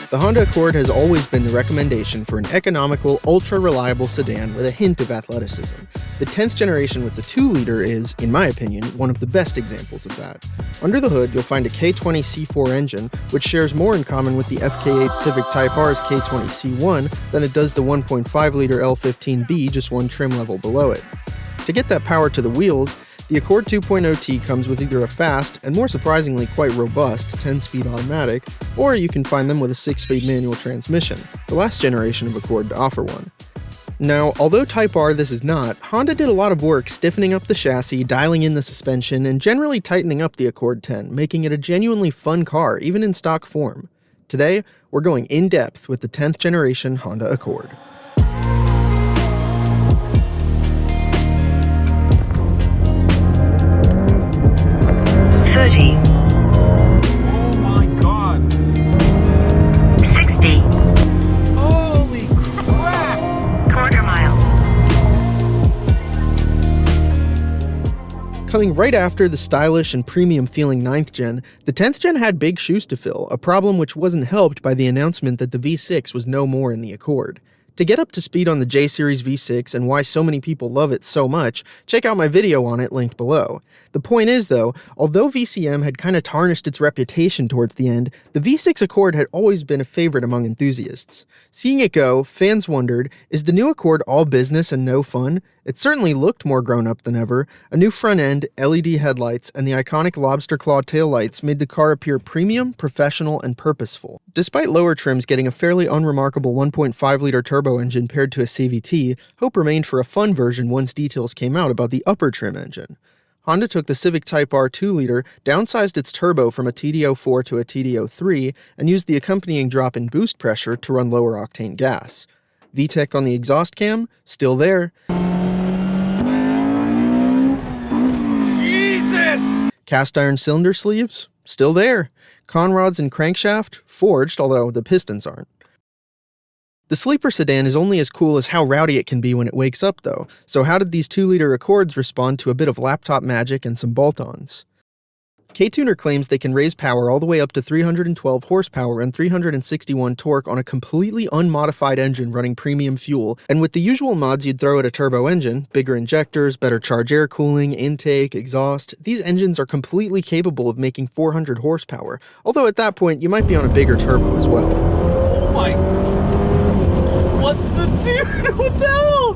The Honda Accord has always been the recommendation for an economical, ultra-reliable sedan with a hint of athleticism. The 10th generation with the 2-liter is, in my opinion, one of the best examples of that. Under the hood, you'll find a K20 C4 engine, which shares more in common with the FK8 Civic Type R's K20 C1 than it does the 1.5-liter L15B just one trim level below it. To get that power to the wheels, the Accord 2.0T comes with either a fast, and more surprisingly quite robust, 10-speed automatic, or you can find them with a 6-speed manual transmission, the last generation of Accord to offer one. Now, although Type R this is not, Honda did a lot of work stiffening up the chassis, dialing in the suspension, and generally tightening up the Accord 10, making it a genuinely fun car, even in stock form. Today, we're going in-depth with the 10th generation Honda Accord. Oh my god. 60. Holy crap. Quarter mile. Coming right after the stylish and premium-feeling 9th gen, the 10th gen had big shoes to fill, a problem which wasn't helped by the announcement that the V6 was no more in the Accord. To get up to speed on the J-Series V6 and why so many people love it so much, check out my video on it linked below. The point is though, although VCM had kinda tarnished its reputation towards the end, the V6 Accord had always been a favorite among enthusiasts. Seeing it go, fans wondered, is the new Accord all business and no fun? It certainly looked more grown up than ever. A new front end, LED headlights, and the iconic lobster claw taillights made the car appear premium, professional, and purposeful. Despite lower trims getting a fairly unremarkable 1.5-liter turbo engine paired to a CVT, hope remained for a fun version once details came out about the upper trim engine. Honda took the Civic Type R 2-liter, downsized its turbo from a TD04 to a TD03, and used the accompanying drop in boost pressure to run lower octane gas. VTEC on the exhaust cam? Still there. Jesus! Cast iron cylinder sleeves? Still there. Conrods and crankshaft? Forged, although the pistons aren't. The sleeper sedan is only as cool as how rowdy it can be when it wakes up though, so how did these 2-liter Accords respond to a bit of laptop magic and some bolt-ons? K-Tuner claims they can raise power all the way up to 312 horsepower and 361 torque on a completely unmodified engine running premium fuel, and with the usual mods you'd throw at a turbo engine, bigger injectors, better charge air cooling, intake, exhaust, these engines are completely capable of making 400 horsepower, although at that point you might be on a bigger turbo as well. Oh my... What the dude? What the hell?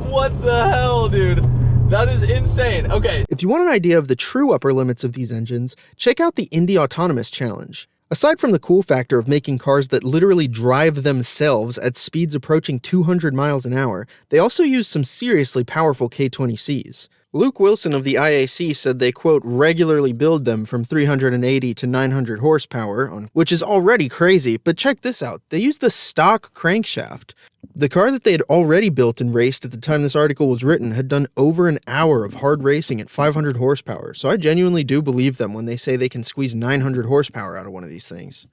What the hell, dude? That is insane. Okay. If you want an idea of the true upper limits of these engines, check out the Indy Autonomous Challenge. Aside from the cool factor of making cars that literally drive themselves at speeds approaching 200 miles an hour, they also use some seriously powerful K20Cs. Luke Wilson of the IAC said they, quote, regularly build them from 380 to 900 horsepower, which is already crazy, but check this out, they use the stock crankshaft. The car that they had already built and raced at the time this article was written had done over an hour of hard racing at 500 horsepower, so I genuinely do believe them when they say they can squeeze 900 horsepower out of one of these things.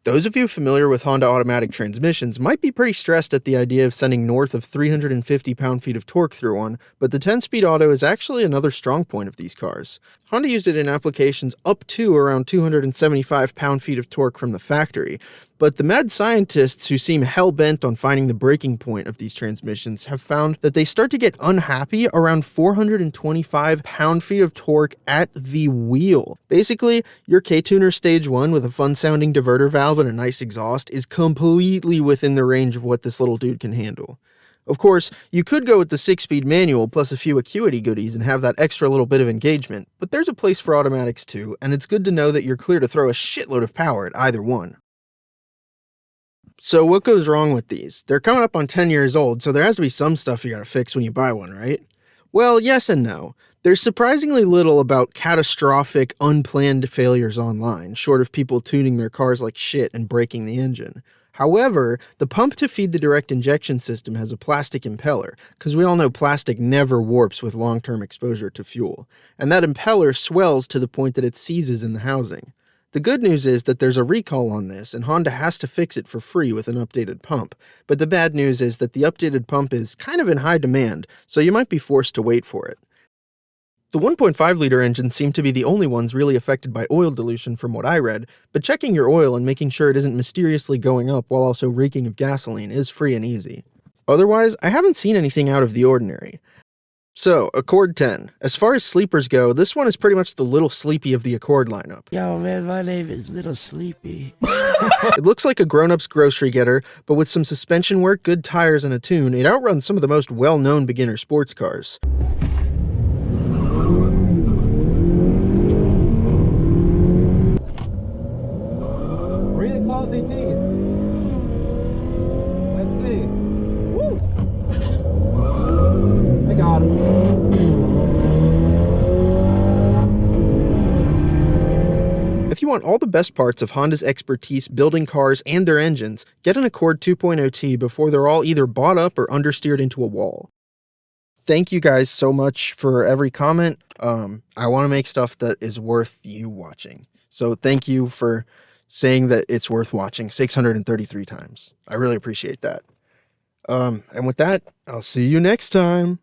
Those of you familiar with Honda automatic transmissions might be pretty stressed at the idea of sending north of 350 pound-feet of torque through one, but the 10-speed auto is actually another strong point of these cars. Honda used it in applications up to around 275 pound-feet of torque from the factory, but the mad scientists who seem hell-bent on finding the breaking point of these transmissions have found that they start to get unhappy around 425 pound-feet of torque at the wheel. Basically, your K-Tuner Stage 1 with a fun-sounding diverter valve and a nice exhaust is completely within the range of what this little dude can handle. Of course, you could go with the 6-speed manual plus a few Acuity goodies and have that extra little bit of engagement, but there's a place for automatics too, and it's good to know that you're clear to throw a shitload of power at either one. So what goes wrong with these? They're coming up on 10 years old, so there has to be some stuff you gotta fix when you buy one, right? Well, yes and no. There's surprisingly little about catastrophic, unplanned failures online, short of people tuning their cars like shit and breaking the engine. However, the pump to feed the direct injection system has a plastic impeller, because we all know plastic never warps with long-term exposure to fuel, and that impeller swells to the point that it seizes in the housing. The good news is that there's a recall on this, and Honda has to fix it for free with an updated pump, but the bad news is that the updated pump is kind of in high demand, so you might be forced to wait for it. The 1.5 liter engines seem to be the only ones really affected by oil dilution from what I read, but checking your oil and making sure it isn't mysteriously going up while also reeking of gasoline is free and easy. Otherwise, I haven't seen anything out of the ordinary. So, Accord 10. As far as sleepers go, this one is pretty much the Little Sleepy of the Accord lineup. Yo, man, my name is Little Sleepy. It looks like a grown-up's grocery getter, but with some suspension work, good tires, and a tune, it outruns some of the most well-known beginner sports cars. Really close ETs. Let's see. Woo! I got him. If you want all the best parts of Honda's expertise building cars and their engines, get an Accord 2.0T before they're all either bought up or understeered into a wall. Thank you guys so much for every comment. I want to make stuff that is worth you watching. So thank you for saying that it's worth watching 633 times. I really appreciate that. And with that, I'll see you next time.